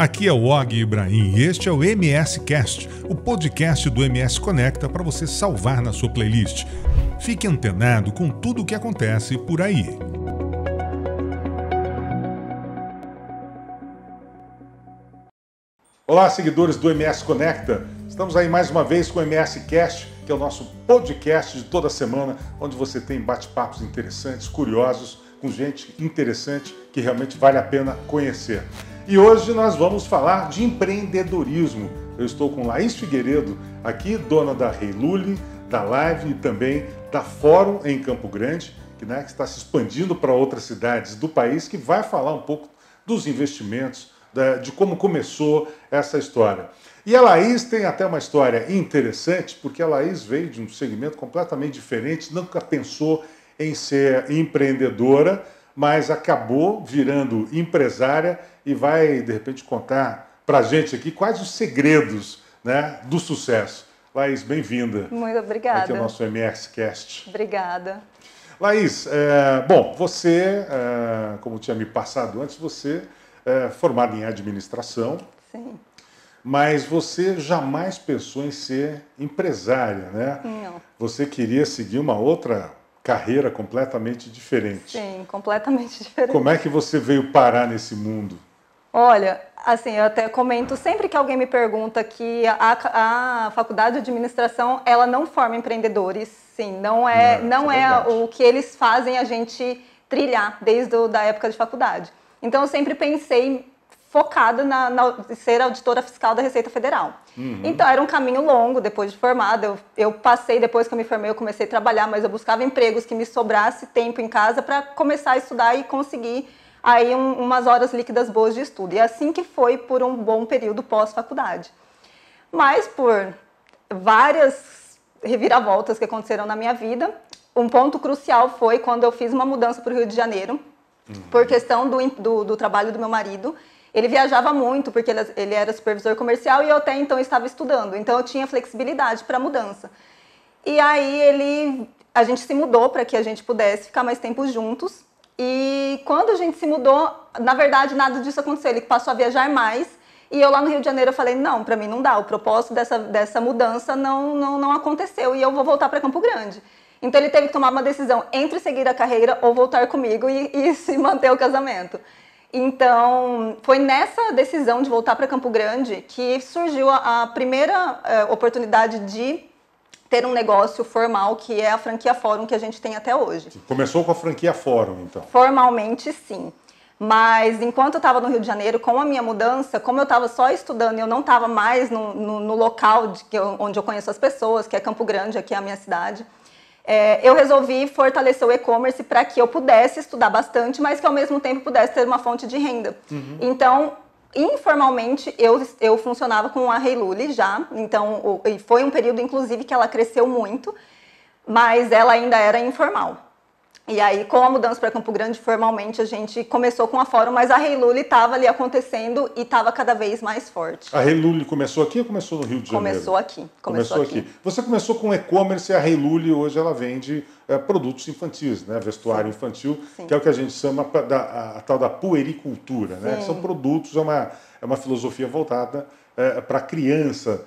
Aqui é o Og Ibrahim e este é o MS Cast, o podcast do MS Conecta para você salvar na sua playlist. Fique antenado com tudo o que acontece por aí. Olá, seguidores do MS Conecta. Estamos aí mais uma vez com o MS Cast, que é o nosso podcast de toda semana, onde você tem bate-papos interessantes, curiosos, com gente interessante que realmente vale a pena conhecer. E hoje nós vamos falar de empreendedorismo. Eu estou com Laís Figueiredo, aqui, dona da Heiluli, da Live e também da Fórum em Campo Grande, que está se expandindo para outras cidades do país, que vai falar um pouco dos investimentos, de como começou essa história. E a Laís tem até uma história interessante, porque a Laís veio de um segmento completamente diferente, nunca pensou em ser empreendedora, mas acabou virando empresária e vai, de repente, contar para a gente aqui quais os segredos, do sucesso. Laís, bem-vinda. Muito obrigada. Aqui é o nosso MS Cast. Obrigada. Laís, você, como tinha me passado antes, você é formada em administração. Sim. Mas você jamais pensou em ser empresária, né? Não. Você queria seguir uma outra carreira completamente diferente. Sim, completamente diferente. Como é que você veio parar nesse mundo? Olha, assim, eu até comento sempre que alguém me pergunta que a faculdade de administração, ela não forma empreendedores, sim, não é o que eles fazem a gente trilhar desde a época de faculdade. Então eu sempre pensei focada em ser auditora fiscal da Receita Federal. Uhum. Então era um caminho longo depois de formada. Eu passei, depois que eu me formei, eu comecei a trabalhar, mas eu buscava empregos que me sobrasse tempo em casa para começar a estudar e conseguir aí umas horas líquidas boas de estudo. E assim que foi por um bom período pós-faculdade. Mas por várias reviravoltas que aconteceram na minha vida, um ponto crucial foi quando eu fiz uma mudança para o Rio de Janeiro, por questão do trabalho do meu marido. Ele viajava muito, porque ele era supervisor comercial e eu até então estava estudando. Então eu tinha flexibilidade para a mudança. E aí a gente se mudou para que a gente pudesse ficar mais tempo juntos. E quando a gente se mudou, na verdade nada disso aconteceu. Ele passou a viajar mais. E eu lá no Rio de Janeiro eu falei, não, para mim não dá. O propósito dessa mudança não aconteceu e eu vou voltar para Campo Grande. Então ele teve que tomar uma decisão entre seguir a carreira ou voltar comigo e se manter o casamento. Então, foi nessa decisão de voltar para Campo Grande que surgiu a primeira oportunidade de ter um negócio formal, que é a franquia Fórum, que a gente tem até hoje. Começou com a franquia Fórum, então? Formalmente, sim. Mas, enquanto eu estava no Rio de Janeiro, com a minha mudança, como eu estava só estudando e eu não estava mais no local onde eu conheço as pessoas, que é Campo Grande, aqui é a minha cidade, eu resolvi fortalecer o e-commerce para que eu pudesse estudar bastante, mas que ao mesmo tempo pudesse ter uma fonte de renda. Uhum. Então, informalmente, eu funcionava com a Heiluli já, então, e foi um período, inclusive, que ela cresceu muito, mas ela ainda era informal. E aí, com a mudança para Campo Grande, formalmente, a gente começou com a Fórum, mas a Heiluli estava ali acontecendo e estava cada vez mais forte. A Heiluli começou aqui ou começou no Rio de Janeiro? Começou aqui. Começou aqui. Você começou com e-commerce e a Heiluli hoje ela vende produtos infantis, vestuário infantil, sim, que é o que a gente chama a tal da puericultura. Né? São produtos, é uma filosofia voltada para a criança,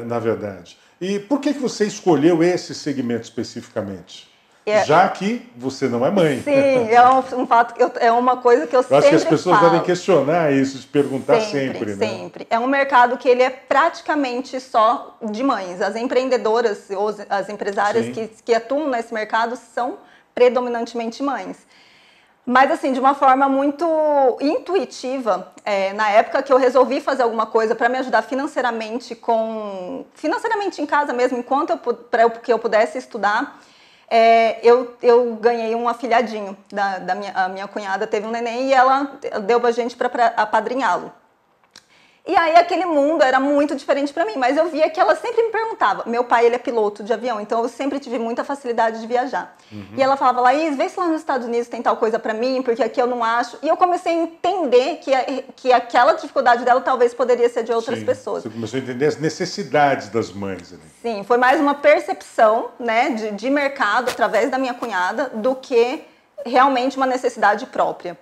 na verdade. E por que você escolheu esse segmento especificamente? Já que você não é mãe. Sim, é um fato, é uma coisa que eu sempre falo. Acho que as pessoas devem questionar isso, se perguntar sempre. Sempre. É um mercado que ele é praticamente só de mães. As empreendedoras, ou as empresárias que atuam nesse mercado são predominantemente mães. Mas, assim, de uma forma muito intuitiva, na época que eu resolvi fazer alguma coisa para me ajudar financeiramente em casa mesmo, para que eu pudesse estudar, eu ganhei um afilhadinho a minha cunhada teve um neném e ela deu pra gente para apadrinhá-lo. E aí aquele mundo era muito diferente para mim, mas eu via que ela sempre me perguntava. Meu pai, ele é piloto de avião, então eu sempre tive muita facilidade de viajar. Uhum. E ela falava, Laís, vê se lá nos Estados Unidos tem tal coisa para mim, porque aqui eu não acho. E eu comecei a entender que aquela dificuldade dela talvez poderia ser de outras pessoas. Você começou a entender as necessidades das mães ali. Sim, foi mais uma percepção, de mercado através da minha cunhada do que realmente uma necessidade própria.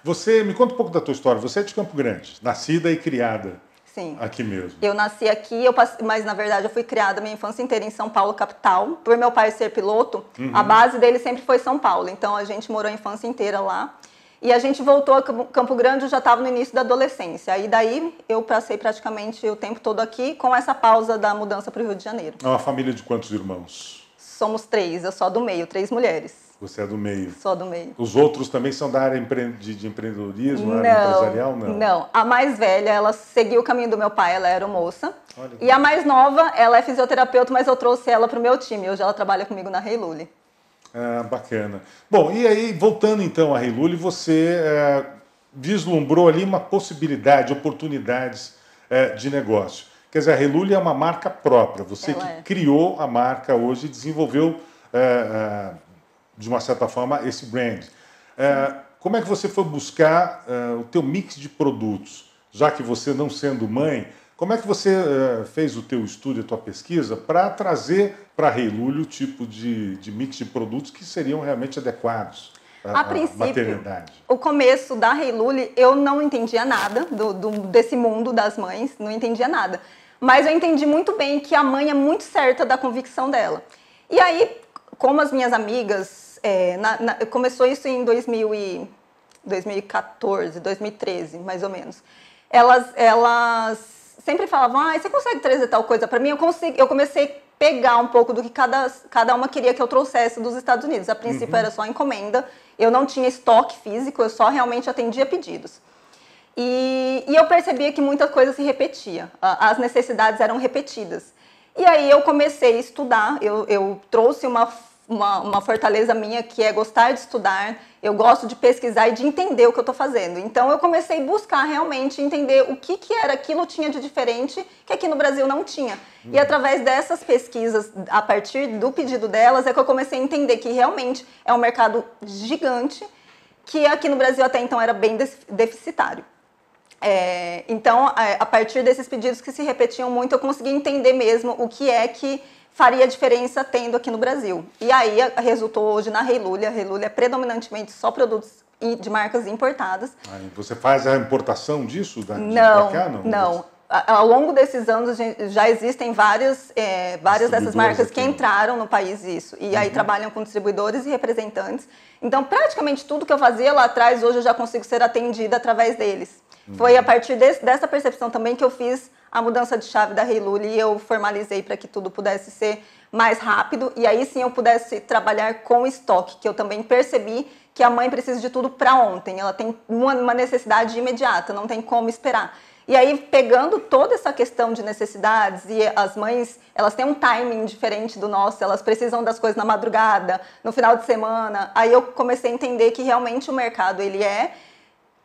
Você, me conta um pouco da tua história. Você é de Campo Grande, nascida e criada. Sim. Aqui mesmo. Eu nasci aqui, mas na verdade eu fui criada minha infância inteira em São Paulo, capital. Por meu pai ser piloto, a base dele sempre foi São Paulo. Então a gente morou a infância inteira lá. E a gente voltou a Campo Grande, já estava no início da adolescência. E daí eu passei praticamente o tempo todo aqui, com essa pausa da mudança para o Rio de Janeiro. É uma família de quantos irmãos? Somos 3, eu sou a do meio, 3 mulheres. Você é do meio. Sou do meio. Os outros também são da área de empreendedorismo, área empresarial? Não. A mais velha, ela seguiu o caminho do meu pai, ela era moça. E a mais nova, ela é fisioterapeuta, mas eu trouxe ela para o meu time. Hoje ela trabalha comigo na Heiluli. Ah, bacana. Bom, e aí, voltando então à Heiluli, você vislumbrou ali uma possibilidade, oportunidades de negócio. Quer dizer, a Heiluli é uma marca própria. Você criou a marca hoje e desenvolveu... de uma certa forma, esse brand. Como é que você foi buscar o teu mix de produtos? Já que você, não sendo mãe, como é que você fez o teu estudo, a tua pesquisa, para trazer para a Heiluli o tipo de mix de produtos que seriam realmente adequados à maternidade? O começo da Heiluli, eu não entendia nada desse mundo das mães, não entendia nada. Mas eu entendi muito bem que a mãe é muito certa da convicção dela. E aí, como as minhas amigas... começou isso em 2014, 2013, mais ou menos. Elas sempre falavam, você consegue trazer tal coisa para mim? Eu comecei a pegar um pouco do que cada uma queria que eu trouxesse dos Estados Unidos. A princípio era só encomenda, eu não tinha estoque físico, eu só realmente atendia pedidos. E eu percebia que muita coisa se repetia, as necessidades eram repetidas. E aí eu comecei a estudar, eu trouxe uma fortaleza minha que é gostar de estudar, eu gosto de pesquisar e de entender o que eu estou fazendo. Então eu comecei a buscar realmente entender o que era aquilo tinha de diferente que aqui no Brasil não tinha. E através dessas pesquisas, a partir do pedido delas, é que eu comecei a entender que realmente é um mercado gigante, que aqui no Brasil até então era bem deficitário. Então, a partir desses pedidos que se repetiam muito, eu consegui entender mesmo o que é que faria diferença tendo aqui no Brasil. E aí resultou hoje na Heiluli. A Heiluli é predominantemente só produtos de marcas importadas. Você faz a importação disso? Não. Ao longo desses anos já existem várias dessas marcas que entraram no país, isso. E aí trabalham com distribuidores e representantes. Então, praticamente tudo que eu fazia lá atrás, hoje eu já consigo ser atendida através deles. Foi a partir dessa percepção também que eu fiz a mudança de chave da Heiluli e eu formalizei para que tudo pudesse ser mais rápido e aí sim eu pudesse trabalhar com estoque, que eu também percebi que a mãe precisa de tudo para ontem, ela tem uma necessidade imediata, não tem como esperar. E aí, pegando toda essa questão de necessidades, e as mães, elas têm um timing diferente do nosso, elas precisam das coisas na madrugada, no final de semana, aí eu comecei a entender que realmente o mercado, ele é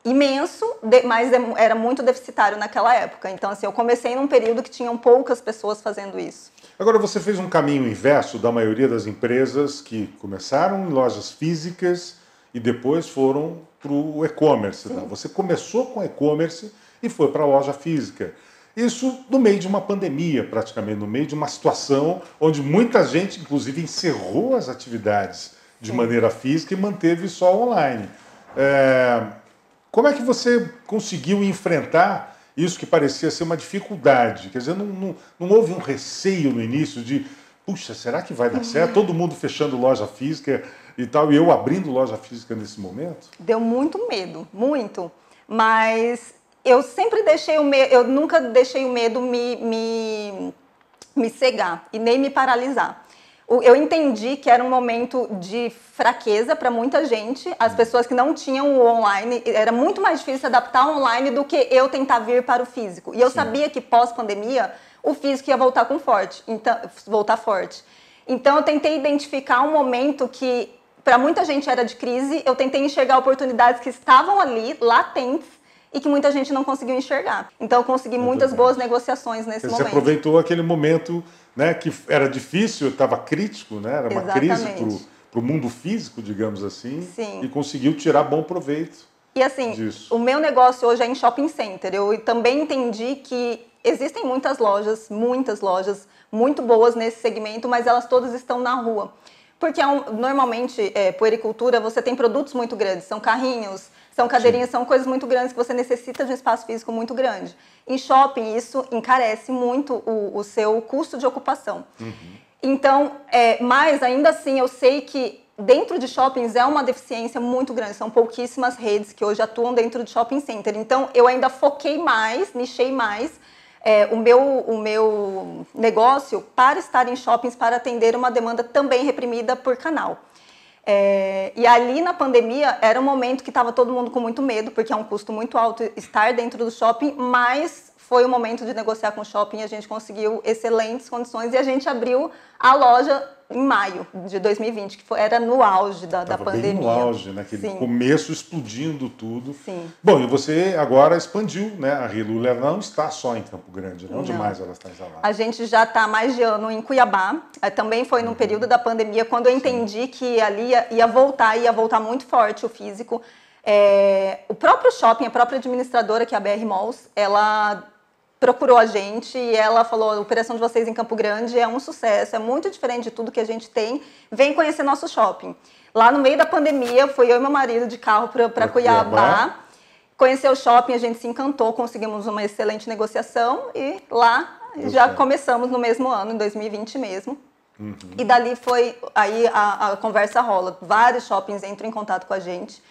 imenso, mas era muito deficitário naquela época. Então, assim, eu comecei num período que tinham poucas pessoas fazendo isso. Agora, você fez um caminho inverso da maioria das empresas que começaram em lojas físicas e depois foram para o e-commerce. Tá? Você começou com e-commerce e foi para a loja física. Isso no meio de uma pandemia, praticamente, no meio de uma situação onde muita gente, inclusive, encerrou as atividades de maneira física e manteve só online. Como é que você conseguiu enfrentar isso que parecia ser uma dificuldade? Quer dizer, não houve um receio no início de, puxa, será que vai dar certo? Todo mundo fechando loja física e tal, e eu abrindo loja física nesse momento? Deu muito medo, muito. Mas eu sempre deixei o medo, eu nunca deixei o medo me cegar e nem me paralisar. Eu entendi que era um momento de fraqueza para muita gente, as pessoas que não tinham o online, era muito mais difícil se adaptar online do que eu tentar vir para o físico. E eu sabia que pós-pandemia o físico ia voltar voltar forte. Então eu tentei identificar um momento que para muita gente era de crise, eu tentei enxergar oportunidades que estavam ali, latentes, e que muita gente não conseguiu enxergar. Então eu consegui muitas boas negociações nesse momento. Você aproveitou aquele momento, né, que era difícil, estava crítico, né, era uma crise para o mundo físico, digamos assim, e conseguiu tirar bom proveito. E assim, disso. O meu negócio hoje é em shopping center. Eu também entendi que existem muitas lojas muito boas nesse segmento, mas elas todas estão na rua. Porque normalmente, puericultura, você tem produtos muito grandes, são carrinhos, são cadeirinhas, são coisas muito grandes que você necessita de um espaço físico muito grande. Em shopping, isso encarece muito o seu custo de ocupação. Então, mas ainda assim, eu sei que dentro de shoppings é uma deficiência muito grande. São pouquíssimas redes que hoje atuam dentro de shopping center. Então, eu ainda foquei mais, nichei mais o meu negócio para estar em shoppings, para atender uma demanda também reprimida por canal. E ali na pandemia era um momento que estava todo mundo com muito medo, porque é um custo muito alto estar dentro do shopping, mas foi o momento de negociar com o shopping, a gente conseguiu excelentes condições e a gente abriu a loja em maio de 2020, que era no auge da pandemia. Bem no auge, né? Aquele começo explodindo tudo. Sim. Bom, e você agora expandiu, né? A Relula não está só em Campo Grande, não. Onde mais ela está instalada? A gente já está há mais de ano em Cuiabá. Também foi no período da pandemia, quando eu entendi que ali ia voltar muito forte o físico. O próprio shopping, a própria administradora, que é a BR Malls, ela procurou a gente e ela falou: a operação de vocês em Campo Grande é um sucesso, é muito diferente de tudo que a gente tem, vem conhecer nosso shopping. Lá no meio da pandemia, fui eu e meu marido de carro para Cuiabá, conhecer o shopping, a gente se encantou, conseguimos uma excelente negociação e lá já começamos no mesmo ano, em 2020 mesmo. E dali aí a conversa rola, vários shoppings entram em contato com a gente.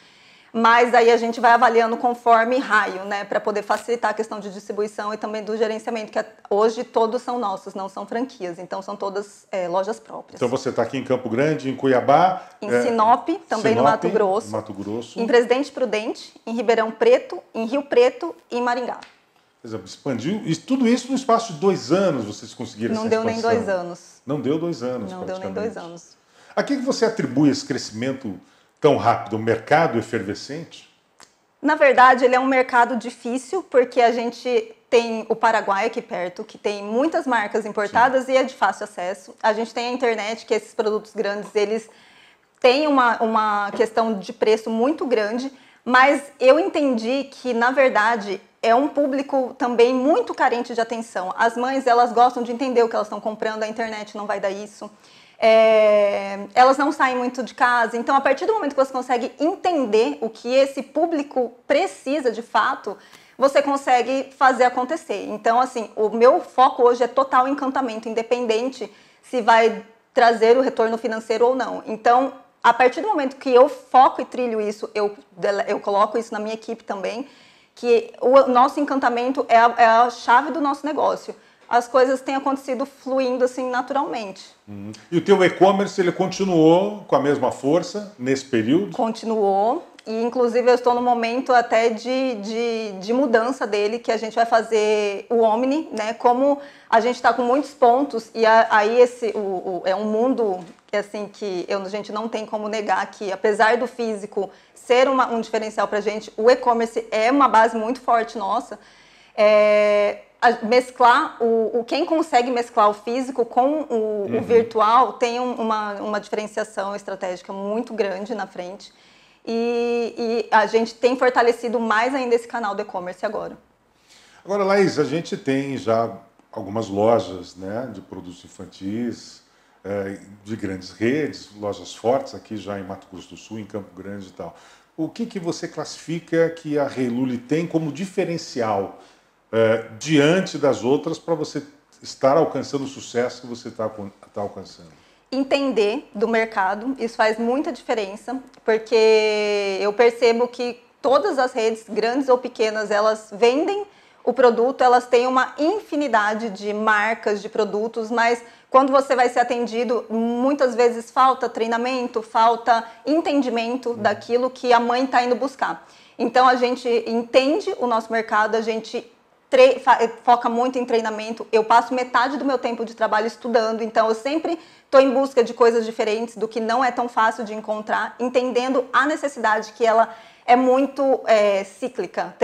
Mas aí a gente vai avaliando conforme raio, né, para poder facilitar a questão de distribuição e também do gerenciamento, que hoje todos são nossos, não são franquias, então são todas lojas próprias. Então você está aqui em Campo Grande, em Cuiabá, em Sinop, também no Mato Grosso, em Presidente Prudente, em Ribeirão Preto, em Rio Preto e em Maringá. Por exemplo, expandiu, e tudo isso no espaço de 2 anos vocês conseguiram essa expansão. Não deu nem 2 anos. Não deu 2 anos, Não deu nem 2 anos. A que você atribui esse crescimento tão rápido? O mercado efervescente? Na verdade, ele é um mercado difícil, porque a gente tem o Paraguai aqui perto, que tem muitas marcas importadas e é de fácil acesso. A gente tem a internet, que esses produtos grandes, eles têm uma questão de preço muito grande, mas eu entendi que, na verdade, é um público também muito carente de atenção. As mães, elas gostam de entender o que elas estão comprando, a internet não vai dar isso. Elas não saem muito de casa, então a partir do momento que você consegue entender o que esse público precisa de fato, você consegue fazer acontecer. Então, assim, o meu foco hoje é total encantamento, independente se vai trazer o retorno financeiro ou não. Então, a partir do momento que eu foco e trilho isso, eu coloco isso na minha equipe também, que o nosso encantamento é a chave do nosso negócio. As coisas têm acontecido fluindo assim naturalmente. E o teu e-commerce, ele continuou com a mesma força nesse período? Continuou, e inclusive eu estou no momento até de mudança dele, que a gente vai fazer o Omni, né? Como a gente está com muitos pontos, e aí é um mundo que, assim, que a gente não tem como negar que, apesar do físico ser um diferencial para a gente, o e-commerce é uma base muito forte nossa. Mesclar quem consegue mesclar o físico com o virtual tem uma diferenciação estratégica muito grande na frente e a gente tem fortalecido mais ainda esse canal do e-commerce agora. Agora, Laís, a gente tem já algumas lojas, né, de produtos infantis, de grandes redes, lojas fortes aqui já em Mato Grosso do Sul, em Campo Grande e tal. O que você classifica que a Relule tem como diferencial diante das outras para você estar alcançando o sucesso que você está alcançando? Entender do mercado, isso faz muita diferença, porque eu percebo que todas as redes, grandes ou pequenas, elas vendem o produto, elas têm uma infinidade de marcas, de produtos, mas quando você vai ser atendido, muitas vezes falta treinamento, falta entendimento daquilo que a mãe está indo buscar. Então a gente entende o nosso mercado, a gente foca muito em treinamento. Eu passo metade do meu tempo de trabalho estudando, então eu sempre estou em busca de coisas diferentes, do que não é tão fácil de encontrar, entendendo a necessidade, que ela é muito cíclica.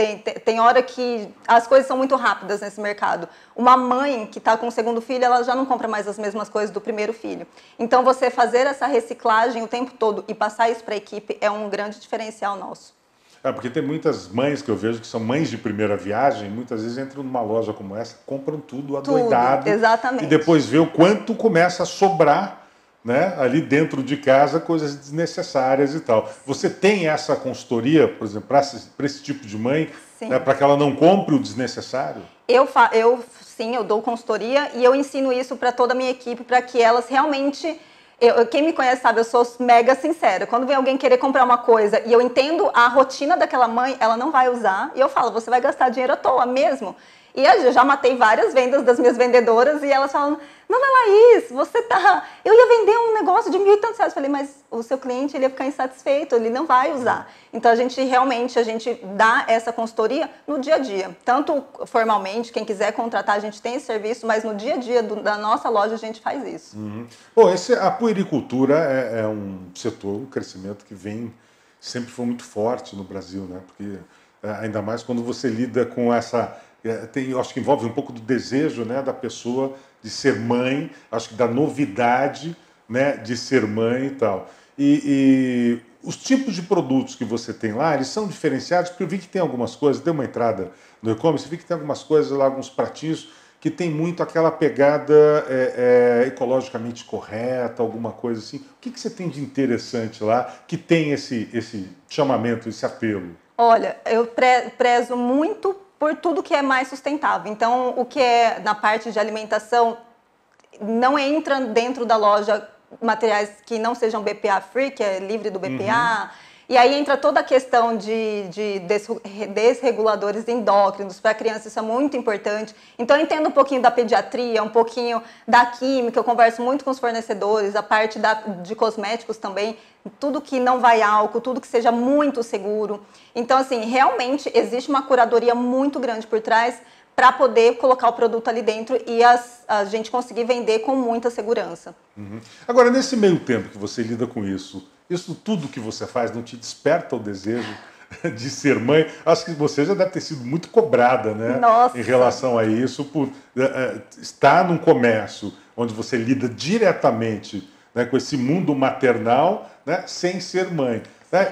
Tem hora que as coisas são muito rápidas nesse mercado. Uma mãe que está com o segundo filho, ela já não compra mais as mesmas coisas do primeiro filho. Então você fazer essa reciclagem o tempo todo e passar isso para a equipe é um grande diferencial nosso. Porque tem muitas mães que eu vejo que são mães de primeira viagem, muitas vezes entram numa loja como essa, compram tudo adoidado. Exatamente. E depois vê o quanto começa a sobrar né, ali dentro de casa, coisas desnecessárias e tal. Você tem essa consultoria, por exemplo, para esse tipo de mãe, né, para que ela não compre o desnecessário? Sim, eu dou consultoria e eu ensino isso para toda a minha equipe, para que elas realmente... quem me conhece sabe, eu sou mega sincera. Quando vem alguém querer comprar uma coisa e eu entendo a rotina daquela mãe, ela não vai usar. E eu falo, você vai gastar dinheiro à toa mesmo. E eu já matei várias vendas das minhas vendedoras e elas falam, Dona Laís, eu ia vender um negócio de R$1.000 e tantos. Eu falei, mas o seu cliente ele ia ficar insatisfeito, ele não vai usar. Então a gente dá essa consultoria no dia a dia. Tanto formalmente, quem quiser contratar, a gente tem esse serviço, mas no dia a dia da nossa loja a gente faz isso. Bom, a puericultura é um setor, um crescimento que sempre foi muito forte no Brasil, né? Porque ainda mais quando você lida com essa... eu acho que envolve um pouco do desejo, né, da pessoa de ser mãe, acho que da novidade, né, de ser mãe e tal. E os tipos de produtos que você tem lá, eles são diferenciados, porque eu vi que tem algumas coisas, dei uma entrada no e-commerce, vi que tem algumas coisas lá, alguns pratinhos, que tem muito aquela pegada ecologicamente correta, alguma coisa assim. O que você tem de interessante lá, que tem esse chamamento, esse apelo? Olha, eu prezo muito por tudo que é mais sustentável. Então, o que é na parte de alimentação, não entra dentro da loja materiais que não sejam BPA free, que é livre do BPA. E aí entra toda a questão de desreguladores endócrinos para a criança, isso é muito importante. Então eu entendo um pouquinho da pediatria, um pouquinho da química, eu converso muito com os fornecedores, a parte de cosméticos também, tudo que não vai álcool, tudo que seja muito seguro. Então, assim, realmente existe uma curadoria muito grande por trás para poder colocar o produto ali dentro e a gente conseguir vender com muita segurança. Agora, nesse meio tempo que você lida com isso tudo que você faz não te desperta o desejo de ser mãe? Acho que você já deve ter sido muito cobrada, né? Nossa. Em relação a isso, por estar num comércio onde você lida diretamente, né, com esse mundo maternal, né, sem ser mãe.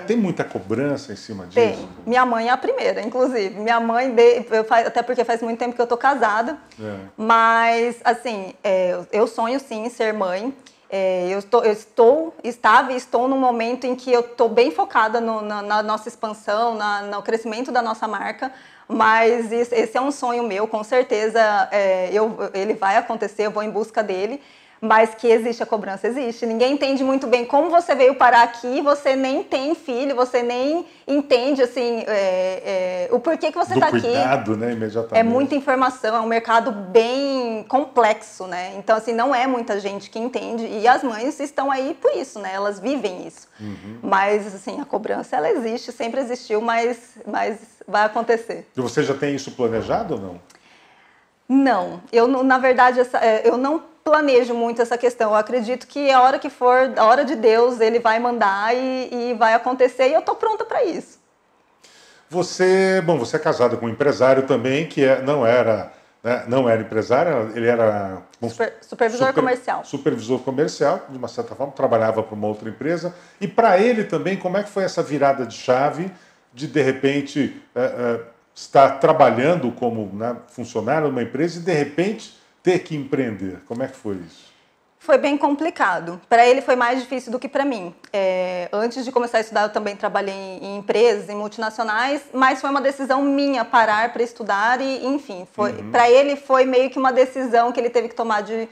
Tem muita cobrança em cima disso? Tem. Minha mãe é a primeira, inclusive. Minha mãe, até porque faz muito tempo que eu tô casada, mas, assim, eu sonho sim em ser mãe. Estava e estou num momento em que eu estou bem focada na nossa expansão, no crescimento da nossa marca, mas esse é um sonho meu, com certeza ele vai acontecer, eu vou em busca dele. Mas que existe a cobrança, existe. Ninguém entende muito bem como você veio parar aqui, você nem tem filho, você nem entende assim, o porquê que você está aqui. Cuidado, né, imediatamente. É muita informação, é um mercado bem complexo, né? Então, assim, não é muita gente que entende. E as mães estão aí por isso, né? Elas vivem isso. Mas, assim, a cobrança, ela existe, sempre existiu, mas vai acontecer. E você já tem isso planejado ou não? Não. Na verdade, eu não planejo muito essa questão. Eu acredito que a hora que for, a hora de Deus, ele vai mandar e vai acontecer e eu tô pronta para isso. Você é casada com um empresário também que não era empresário, ele era supervisor comercial. Supervisor comercial, de uma certa forma, trabalhava para uma outra empresa. E para ele também, como é que foi essa virada de chave de repente estar trabalhando como, né, funcionário numa empresa e de repente ter que empreender? Como é que foi isso? Foi bem complicado. Para ele foi mais difícil do que para mim. Antes de começar a estudar, eu também trabalhei em empresas, em multinacionais, mas foi uma decisão minha parar para estudar e, enfim, para ele foi meio que uma decisão que ele teve que tomar de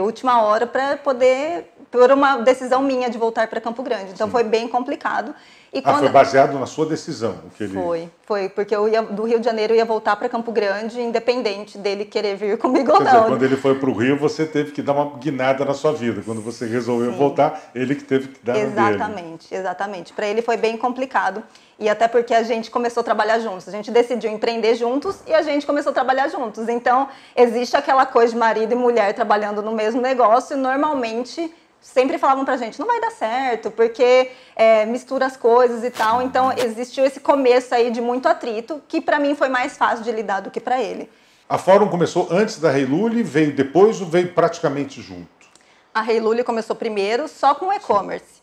última hora para poder, por uma decisão minha de voltar para Campo Grande. Então foi bem complicado. E foi baseado na sua decisão? Foi, porque do Rio de Janeiro eu ia voltar para Campo Grande, independente dele querer vir comigo ou não. Quer dizer, quando ele foi para o Rio, você teve que dar uma guinada na sua vida. Quando você resolveu voltar, ele que teve que dar Exatamente. Para ele foi bem complicado. E até porque a gente começou a trabalhar juntos. A gente decidiu empreender juntos e a gente começou a trabalhar juntos. Então, existe aquela coisa de marido e mulher trabalhando no mesmo negócio. Normalmente, sempre falavam pra gente, não vai dar certo, porque mistura as coisas e tal. Então, existiu esse começo aí de muito atrito, que pra mim foi mais fácil de lidar do que pra ele. A Fórum começou antes da Rei Lully, veio depois ou veio praticamente junto? A Rei Lully começou primeiro, só com e-commerce.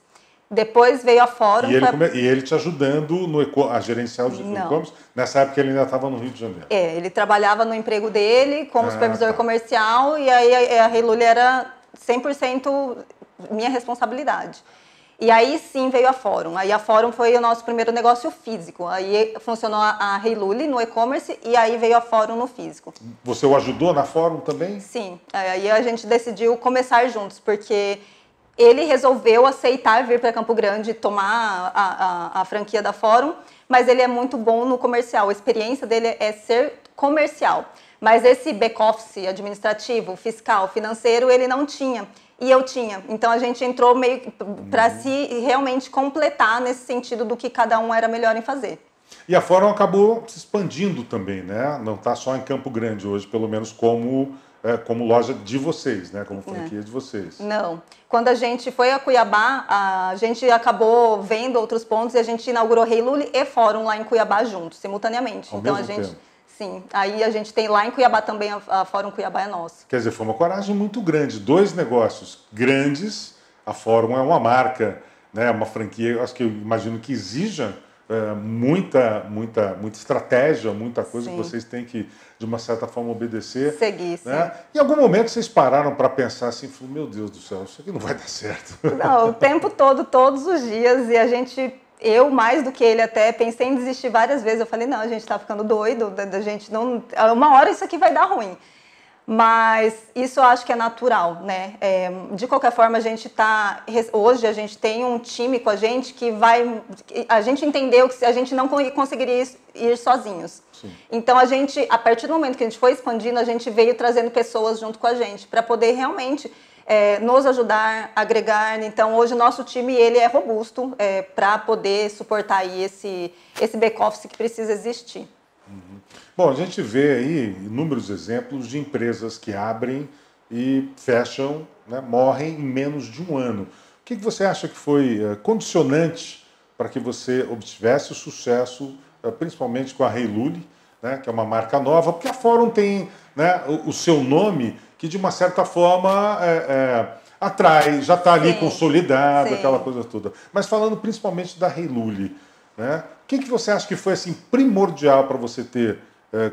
Depois veio a Fórum... E ele te ajudando a gerenciar o e-commerce? Nessa época ele ainda estava no Rio de Janeiro. Ele trabalhava no emprego dele como supervisor comercial e aí a Rei Lully era 100% minha responsabilidade. E aí sim veio a Fórum. Aí a Fórum foi o nosso primeiro negócio físico. Aí funcionou a Heiluli no e-commerce e aí veio a Fórum no físico. Você o ajudou na Fórum também? Sim. Aí a gente decidiu começar juntos, porque ele resolveu aceitar vir para Campo Grande e tomar a franquia da Fórum, mas ele é muito bom no comercial. A experiência dele é ser comercial. Mas esse back-office administrativo, fiscal, financeiro, ele não tinha. E eu tinha. Então a gente entrou meio para se realmente completar nesse sentido do que cada um era melhor em fazer. E a Fórum acabou se expandindo também, né? Não está só em Campo Grande hoje, pelo menos como loja de vocês, né? Como franquia de vocês. Não. Quando a gente foi a Cuiabá, a gente acabou vendo outros pontos e a gente inaugurou Heiluli e Fórum lá em Cuiabá juntos, simultaneamente. Ao então mesmo a gente tempo. Sim, aí a gente tem lá em Cuiabá também, a Fórum Cuiabá é nossa. Quer dizer, foi uma coragem muito grande. 2 negócios grandes, a Fórum é uma marca, né, uma franquia, acho que eu imagino que exija muita estratégia, muita coisa. Sim. Que vocês têm que, de uma certa forma, obedecer. Seguir, né? Em algum momento vocês pararam para pensar assim, meu Deus do céu, isso aqui não vai dar certo. Não, o tempo todo, todos os dias, e a gente... Eu, mais do que ele até, pensei em desistir várias vezes. Eu falei, não, a gente tá ficando doido, a gente não... Uma hora isso aqui vai dar ruim. Mas isso eu acho que é natural, né? De qualquer forma, a gente tá... Hoje a gente tem um time com a gente que vai... A gente entendeu que a gente não conseguiria ir sozinhos. Sim. Então a gente, a partir do momento que a gente foi expandindo, a gente veio trazendo pessoas junto com a gente para poder realmente... nos ajudar, agregar. Então, hoje o nosso time ele é robusto para poder suportar aí esse back-office que precisa existir. Uhum. Bom, a gente vê aí inúmeros exemplos de empresas que abrem e fecham, né, morrem em menos de um ano. O que você acha que foi condicionante para que você obtivesse o sucesso, principalmente com a Heiluli, né, que é uma marca nova, porque a Fórum tem, né, o seu nome, que de uma certa forma atrai, já está ali consolidado, aquela coisa toda. Mas falando principalmente da Heiluli, né, o que você acha que foi assim, primordial para você ter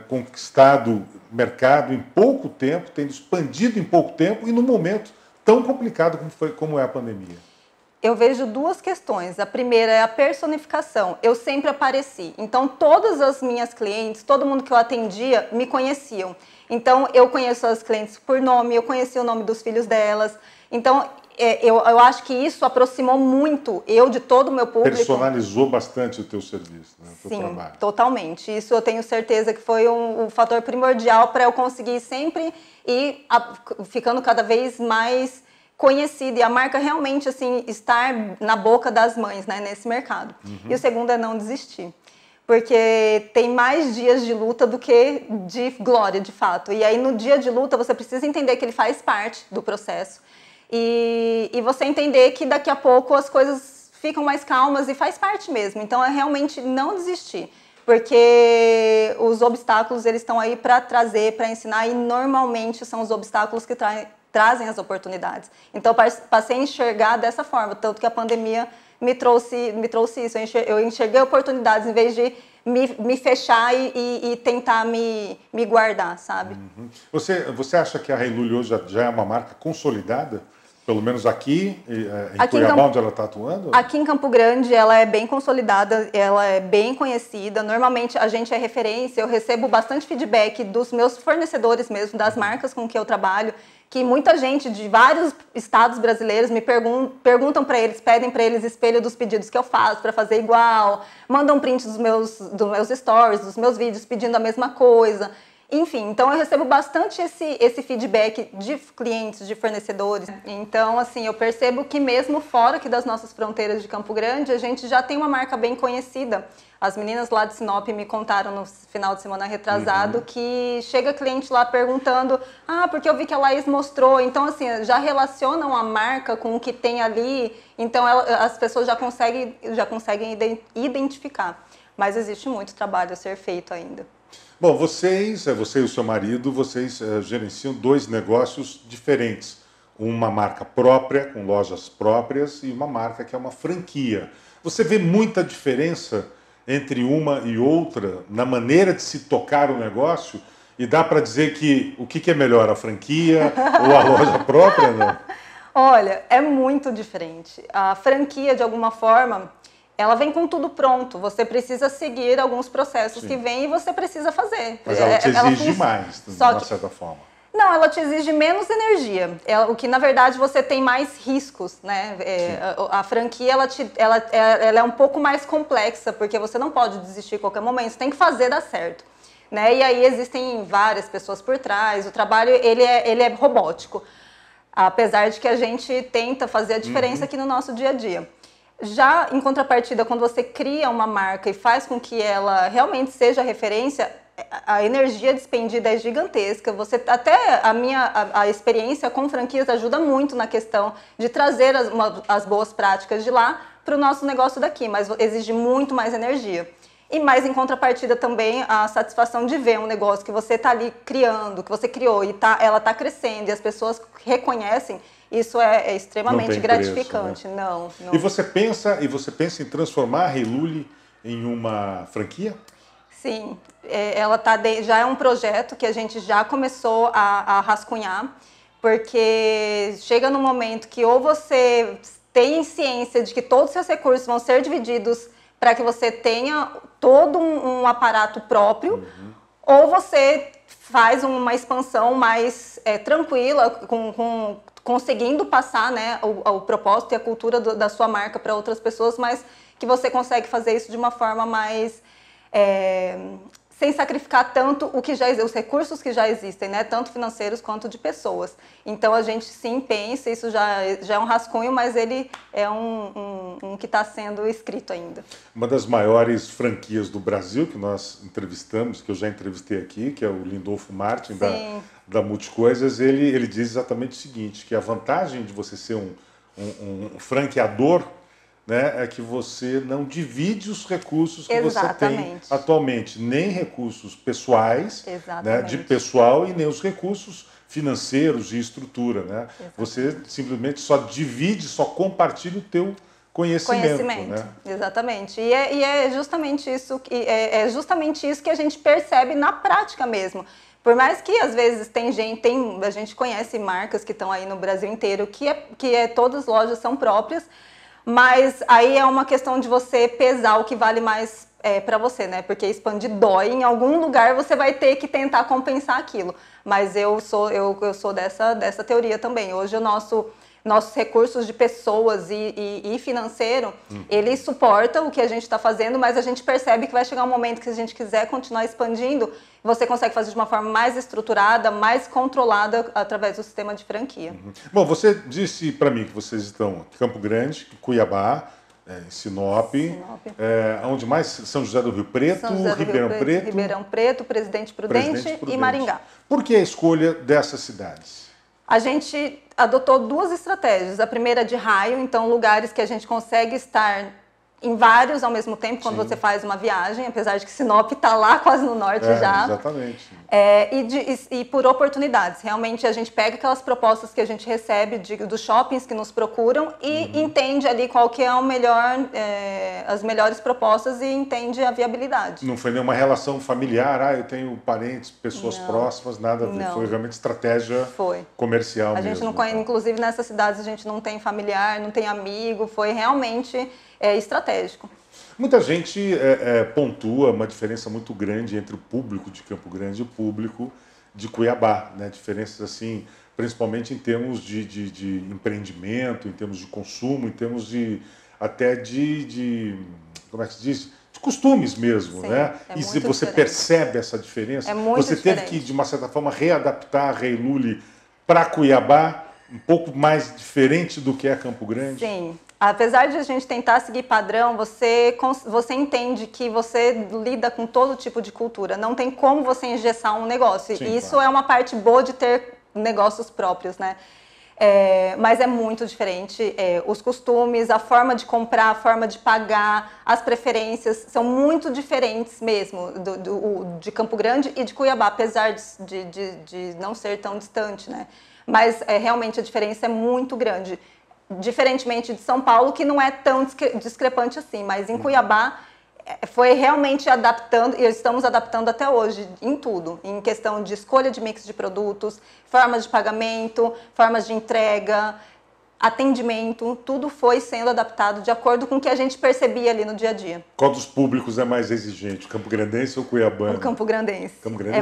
conquistado mercado em pouco tempo, tendo expandido em pouco tempo e num momento tão complicado como é a pandemia? Eu vejo 2 questões. A primeira é a personificação. Eu sempre apareci. Então, todas as minhas clientes, todo mundo que eu atendia, me conheciam. Então, eu conheço as clientes por nome, eu conheci o nome dos filhos delas. Então, eu acho que isso aproximou muito eu de todo o meu público. Personalizou bastante o teu serviço, né, o teu trabalho. Sim, totalmente. Isso eu tenho certeza que foi um fator primordial para eu conseguir sempre ir ficando cada vez mais conhecida e a marca realmente assim estar na boca das mães, né, nesse mercado. Uhum. E o segundo é não desistir. Porque tem mais dias de luta do que de glória, de fato. E aí, no dia de luta, você precisa entender que ele faz parte do processo. E você entender que daqui a pouco as coisas ficam mais calmas e faz parte mesmo. Então, é realmente não desistir. Porque os obstáculos, eles estão aí para trazer, para ensinar. E, normalmente, são os obstáculos que trazem as oportunidades. Então, eu passei a enxergar dessa forma. Tanto que a pandemia... me trouxe isso, eu enxerguei oportunidades em vez de me fechar e tentar me guardar, sabe? Uhum. Você acha que a Heiluli hoje já é uma marca consolidada? Pelo menos aqui, em Cuiabá, onde ela está atuando? Aqui em Campo Grande, ela é bem consolidada, ela é bem conhecida. Normalmente, a gente é referência, eu recebo bastante feedback dos meus fornecedores mesmo, das marcas com que eu trabalho, que muita gente de vários estados brasileiros me perguntam para eles, pedem para eles espelho dos pedidos que eu faço para fazer igual, mandam print dos meus stories, dos meus vídeos pedindo a mesma coisa. Enfim, então eu recebo bastante esse feedback de clientes, de fornecedores. Então, assim, eu percebo que mesmo fora aqui das nossas fronteiras de Campo Grande, a gente já tem uma marca bem conhecida. As meninas lá de Sinop me contaram no final de semana retrasado que chega cliente lá perguntando porque eu vi que a Laís mostrou. Então, assim, já relacionam a marca com o que tem ali, então as pessoas já conseguem identificar. Mas existe muito trabalho a ser feito ainda. Bom, você e o seu marido, vocês gerenciam 2 negócios diferentes. Uma marca própria, com lojas próprias, e uma marca que é uma franquia. Você vê muita diferença entre uma e outra na maneira de se tocar o negócio? E dá para dizer que o que é melhor, a franquia ou a loja própria, não? Olha, é muito diferente. A franquia, de alguma forma, ela vem com tudo pronto. Você precisa seguir alguns processos Sim. que vêm e você precisa fazer. Mas ela te exige mais, de uma certa forma. Não, ela te exige menos energia. O que, na verdade, você tem mais riscos, né? A franquia, ela é um pouco mais complexa, porque você não pode desistir em qualquer momento. Você tem que fazer dar certo. Né? E aí existem várias pessoas por trás. O trabalho, ele é robótico. Apesar de que a gente tenta fazer a diferença aqui no nosso dia a dia. Já em contrapartida, quando você cria uma marca e faz com que ela realmente seja referência, a energia despendida é gigantesca. Até a experiência com franquias ajuda muito na questão de trazer as boas práticas de lá para o nosso negócio daqui, mas exige muito mais energia. E mais em contrapartida também a satisfação de ver um negócio que você está ali criando, que você criou e ela está crescendo e as pessoas reconhecem, isso é extremamente gratificante. Preço, né? Não. E você pensa em transformar a Rei Lully em uma franquia? Sim, ela já é um projeto que a gente já começou a rascunhar, porque chega no momento que ou você tem ciência de que todos os seus recursos vão ser divididos para que você tenha todo um aparato próprio, ou você faz uma expansão mais tranquila, conseguindo passar, né, o propósito e a cultura da sua marca para outras pessoas, mas que você consegue fazer isso de uma forma mais... sem sacrificar tanto os recursos que já existem, né? Tanto financeiros quanto de pessoas. Então a gente sim pensa, isso já é um rascunho, mas ele é um que está sendo escrito ainda. Uma das maiores franquias do Brasil que nós entrevistamos, que eu já entrevistei aqui, que é o Lindolfo Martin, da Multicoisas, ele diz exatamente o seguinte, que a vantagem de você ser um franqueador, né, é que você não divide os recursos que você tem atualmente, nem recursos pessoais, né, de pessoal, e nem os recursos financeiros e estrutura, né? Você simplesmente só divide, só compartilha o teu conhecimento. Né? Exatamente. E é justamente isso que a gente percebe na prática mesmo. Por mais que às vezes a gente conhece marcas que estão aí no Brasil inteiro, todas lojas são próprias. Mas aí é uma questão de você pesar o que vale mais para você, né? Porque expandir dói, em algum lugar você vai ter que tentar compensar aquilo. Mas eu sou dessa teoria também. Hoje nossos recursos de pessoas e financeiro, ele suporta o que a gente está fazendo, mas a gente percebe que vai chegar um momento que, se a gente quiser continuar expandindo, você consegue fazer de uma forma mais estruturada, mais controlada através do sistema de franquia. Bom, você disse para mim que vocês estão em Campo Grande, Cuiabá, Sinop, onde mais? São José do Rio Preto, Ribeirão Preto, Presidente Prudente e Maringá. Por que a escolha dessas cidades? A gente adotou duas estratégias. A primeira de raio, então lugares que a gente consegue estar em vários ao mesmo tempo quando você faz uma viagem, apesar de que Sinop está lá quase no norte já. Exatamente. E por oportunidades. Realmente a gente pega aquelas propostas que a gente recebe dos shoppings que nos procuram e entende ali qual que é as melhores propostas e entende a viabilidade. Não foi nenhuma relação familiar, eu tenho parentes, pessoas próximas, nada a ver. Foi realmente estratégia comercial mesmo. A gente não, inclusive nessas cidades a gente não tem familiar, não tem amigo, foi realmente estratégico. Muita gente pontua uma diferença muito grande entre o público de Campo Grande e o público de Cuiabá, né? Diferenças assim, principalmente em termos de empreendimento, em termos de consumo, em termos até de como é que se diz? De costumes mesmo, Sim, né? E se você percebe essa diferença, você teve que, de uma certa forma, readaptar a Rei Lully para Cuiabá, um pouco mais diferente do que é Campo Grande? Sim. Apesar de a gente tentar seguir padrão, você entende que você lida com todo tipo de cultura. Não tem como você engessar um negócio. Sim, e isso é uma parte boa de ter negócios próprios, né? Mas é muito diferente. Os costumes, a forma de comprar, a forma de pagar, as preferências são muito diferentes mesmo de Campo Grande e de Cuiabá, apesar de não ser tão distante, né? Mas realmente a diferença é muito grande. Diferentemente de São Paulo, que não é tão discrepante assim, mas em Cuiabá foi realmente adaptando, e estamos adaptando até hoje em tudo, em questão de escolha de mix de produtos, formas de pagamento, formas de entrega, atendimento, tudo foi sendo adaptado de acordo com o que a gente percebia ali no dia a dia. Qual dos públicos é mais exigente, o Campograndense ou o Cuiabano? O Campograndense. Campograndense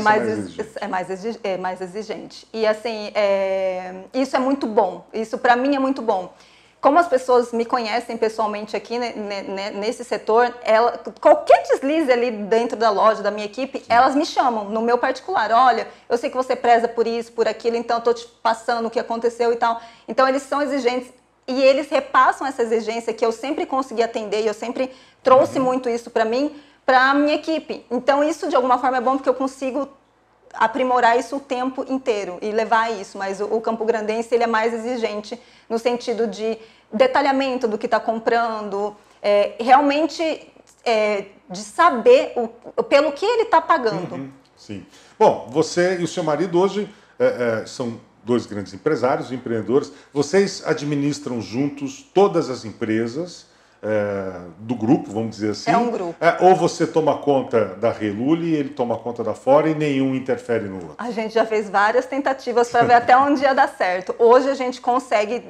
é mais exigente. E assim, isso é muito bom, isso para mim é muito bom. Como as pessoas me conhecem pessoalmente aqui nesse setor, qualquer deslize ali dentro da loja, da minha equipe, elas me chamam, no meu particular. Olha, eu sei que você preza por isso, por aquilo, então eu estou te passando o que aconteceu e tal. Então eles são exigentes e eles repassam essa exigência que eu sempre consegui atender e eu sempre trouxe muito isso para mim, para a minha equipe. Então isso de alguma forma é bom porque eu consigo aprimorar isso o tempo inteiro e levar isso, mas o Campograndense ele é mais exigente no sentido de detalhamento do que está comprando, realmente de saber pelo que ele está pagando. Sim. Bom, você e o seu marido hoje são dois grandes empresários, empreendedores. Vocês administram juntos todas as empresas do grupo, vamos dizer assim. É um grupo. Ou você toma conta da Reiluli, ele toma conta da Fora e nenhum interfere no outro? A gente já fez várias tentativas para ver até onde ia dar certo. Hoje a gente consegue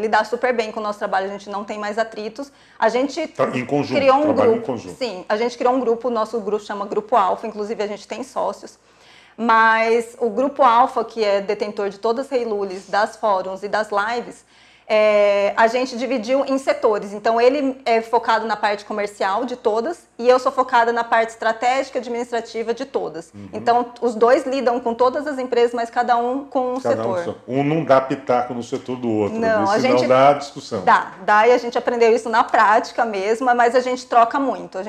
lidar super bem com o nosso trabalho, a gente não tem mais atritos. A gente em conjunto, criou um grupo. Em conjunto. Sim, a gente criou um grupo, o nosso grupo chama Grupo Alfa, inclusive a gente tem sócios. Mas o Grupo Alfa, que é detentor de todas as Reilulis, das fóruns e das lives, a gente dividiu em setores. Então, ele é focado na parte comercial de todas e eu sou focada na parte estratégica administrativa de todas. Então, os dois lidam com todas as empresas, mas cada um com um setor. Um não dá pitaco no setor do outro, não, senão dá discussão. Dá, e a gente aprendeu isso na prática mesmo, mas a gente troca muito. A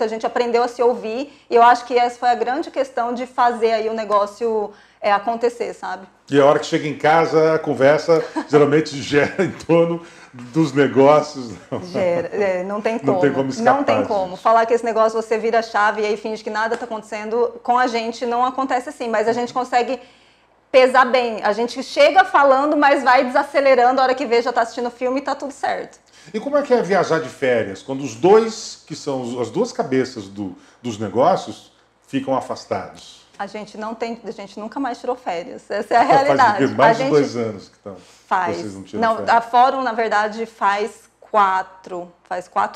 gente aprendeu a se ouvir e eu acho que essa foi a grande questão de fazer aí o negócio acontecer, sabe? E a hora que chega em casa, a conversa geralmente gera em torno dos negócios. Gera, não tem como. Não tem como escapar. Não tem como. Disso. Falar que esse negócio você vira a chave e aí finge que nada está acontecendo, com a gente não acontece assim, mas a gente consegue pesar bem. A gente chega falando, mas vai desacelerando, a hora que vê já está assistindo o filme e está tudo certo. E como é que é viajar de férias, quando os dois, que são as duas cabeças dos negócios, ficam afastados? A gente nunca mais tirou férias. Essa é a realidade. Faz mais de 2 anos que estão. Faz. Vocês não tiram férias. A Fórum, na verdade, faz 4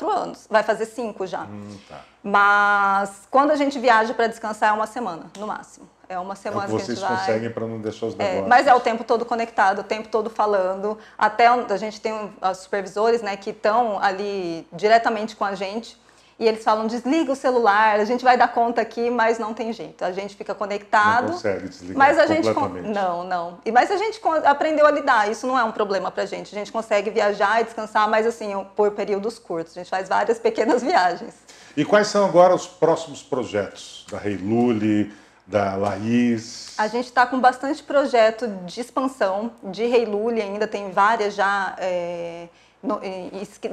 anos. Vai fazer 5 já. Tá. Mas quando a gente viaja para descansar é uma semana, no máximo. É uma semana que a gente vai. Vocês conseguem para não deixar os negócios. Mas é o tempo todo conectado, o tempo todo falando. Até a gente tem os supervisores, né, que estão ali diretamente com a gente. E eles falam, desliga o celular, a gente vai dar conta aqui, mas não tem jeito. A gente fica conectado. Não consegue desligar mas a gente completamente. Não. Mas a gente aprendeu a lidar, isso não é um problema pra gente. A gente consegue viajar e descansar, mas assim, por períodos curtos. A gente faz várias pequenas viagens. E quais são agora os próximos projetos da Reiluli, da Laís? A gente está com bastante projeto de expansão de Reiluli, ainda tem várias já,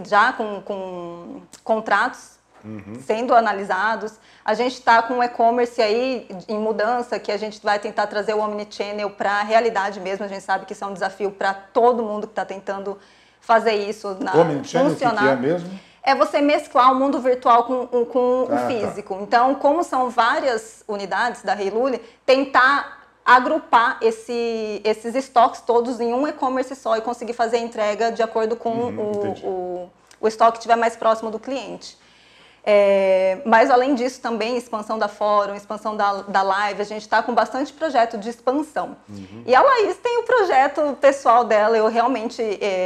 já com contratos sendo analisados. A gente está com o e-commerce aí em mudança, que a gente vai tentar trazer o Omnichannel para a realidade mesmo. A gente sabe que isso é um desafio para todo mundo que está tentando fazer isso Omnichannel, funcionar. O que é mesmo? É você mesclar o mundo virtual com o físico. Tá. Então, como são várias unidades da Reiluli, tentar agrupar esses estoques todos em um e-commerce só e conseguir fazer a entrega de acordo com o estoque que estiver mais próximo do cliente. Mas além disso também, expansão da Fórum, expansão da Live, a gente está com bastante projeto de expansão. E a Laís tem o projeto pessoal dela, eu realmente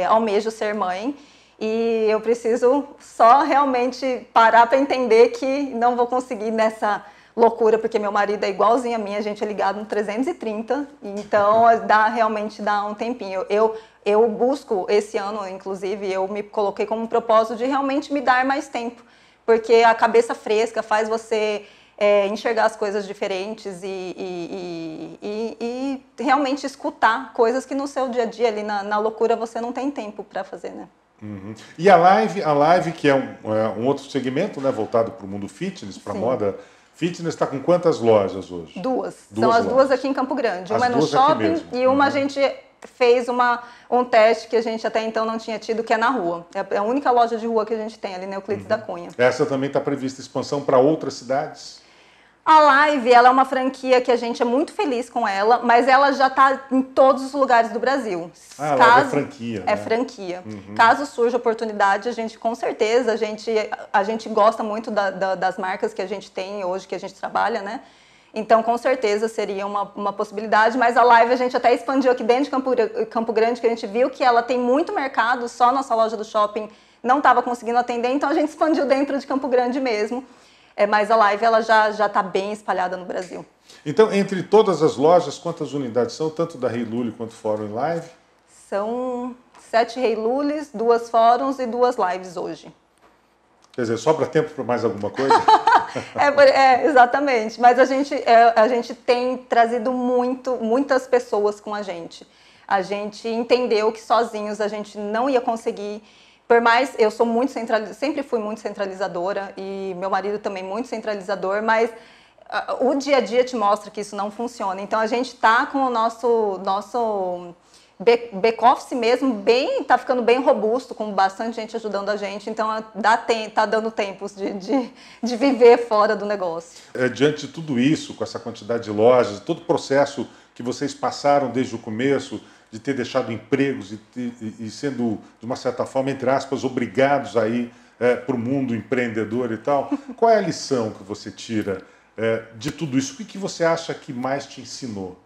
almejo ser mãe e eu preciso só realmente parar para entender que não vou conseguir nessa loucura, porque meu marido é igualzinho a mim, a gente é ligado no 330, então realmente dá um tempinho. Eu busco esse ano, inclusive, eu me coloquei como um propósito de realmente me dar mais tempo. Porque a cabeça fresca faz você enxergar as coisas diferentes e realmente escutar coisas que no seu dia a dia, ali na loucura, você não tem tempo para fazer, né? E a live que é um outro segmento, né, voltado para o mundo fitness, para moda fitness, está com quantas lojas hoje? Duas. São as duas aqui em Campo Grande. Uma é no shopping e uma a gente fez um teste que a gente até então não tinha tido, que é na rua. É a única loja de rua que a gente tem ali, Euclides da Cunha. Essa também está prevista expansão para outras cidades? A Live, ela é uma franquia que a gente é muito feliz com ela, mas ela já está em todos os lugares do Brasil. A Live é franquia, né? É franquia. Caso surja oportunidade, a gente, com certeza, a gente gosta muito das marcas que a gente tem hoje, que a gente trabalha, né? Então, com certeza, seria uma possibilidade, mas a Live a gente até expandiu aqui dentro de Campo Grande, que a gente viu que ela tem muito mercado, só nossa loja do shopping não estava conseguindo atender, então a gente expandiu dentro de Campo Grande mesmo. Mas a Live ela já está bem espalhada no Brasil. Então, entre todas as lojas, quantas unidades são, tanto da Rei Lully quanto Fórum e Live? São 7 Rei Lullys, 2 Fóruns e 2 Lives hoje. Quer dizer, sobra tempo para mais alguma coisa? Exatamente. Mas a gente tem trazido muitas pessoas com a gente. A gente entendeu que sozinhos a gente não ia conseguir. Por mais, eu sou sempre fui muito centralizadora e meu marido também muito centralizador, mas o dia a dia te mostra que isso não funciona. Então a gente está com o nosso back-office mesmo tá ficando bem robusto, com bastante gente ajudando a gente, então tá dando tempos de viver fora do negócio. Diante de tudo isso, com essa quantidade de lojas, todo o processo que vocês passaram desde o começo, de ter deixado empregos e sendo, de uma certa forma, entre aspas, obrigados a ir para o mundo empreendedor e tal, qual é a lição que você tira de tudo isso? O que você acha que mais te ensinou?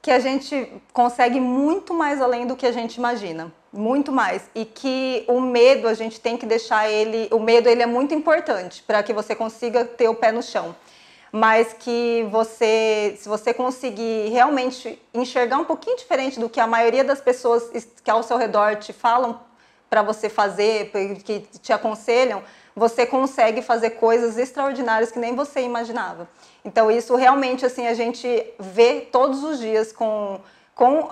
Que a gente consegue muito mais além do que a gente imagina, muito mais. E que o medo, a gente tem que deixar ele... O medo ele é muito importante para que você consiga ter o pé no chão. Mas que se você conseguir realmente enxergar um pouquinho diferente do que a maioria das pessoas que ao seu redor te falam para você fazer, que te aconselham, você consegue fazer coisas extraordinárias que nem você imaginava. Então isso realmente assim a gente vê todos os dias com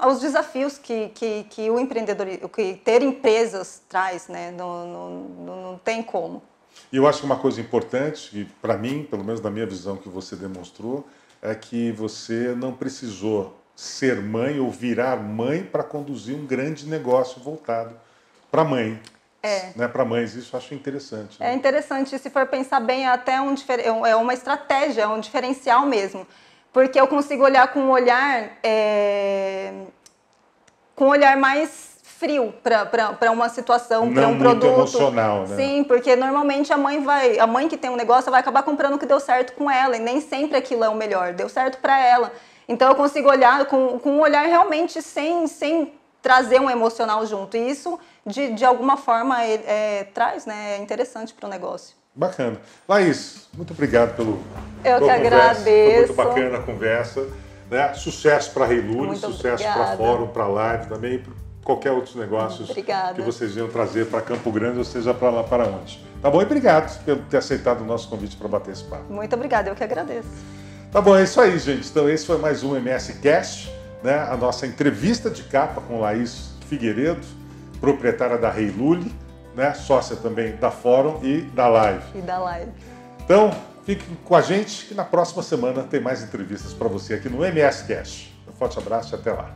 os desafios que o empreendedorismo, que ter empresas traz, né? Não tem como. E eu acho que uma coisa importante, e para mim, pelo menos da minha visão que você demonstrou, é que você não precisou ser mãe ou virar mãe para conduzir um grande negócio voltado para mãe. Né, para mães, isso eu acho interessante. Né? É interessante, se for pensar bem, é até uma estratégia, é um diferencial mesmo. Porque eu consigo olhar com um olhar mais frio para uma situação, para um produto. Não muito emocional, né? Sim, porque normalmente a mãe que tem um negócio vai acabar comprando o que deu certo com ela, e nem sempre aquilo é o melhor, deu certo para ela. Então eu consigo olhar com um olhar realmente sem trazer um emocional junto. E isso, de alguma forma, traz, né? É interessante para o negócio. Bacana. Laís, muito obrigado pela Eu que agradeço. Foi muito bacana a conversa. Né? Sucesso para a Rei Lully, sucesso para Fórum, para a Live também, e para qualquer outros negócios que vocês venham trazer para Campo Grande, ou seja, para lá para onde. Tá bom? E obrigado por ter aceitado o nosso convite para bater esse papo. Muito obrigada, eu que agradeço. Tá bom, é isso aí, gente. Então esse foi mais um MS Cast, né? A nossa entrevista de capa com Laís Figueiredo, proprietária da Rei Lully, né? Sócia também da Fórum e da Live. Então, fiquem com a gente que na próxima semana tem mais entrevistas para você aqui no MS Cast. Um forte abraço e até lá.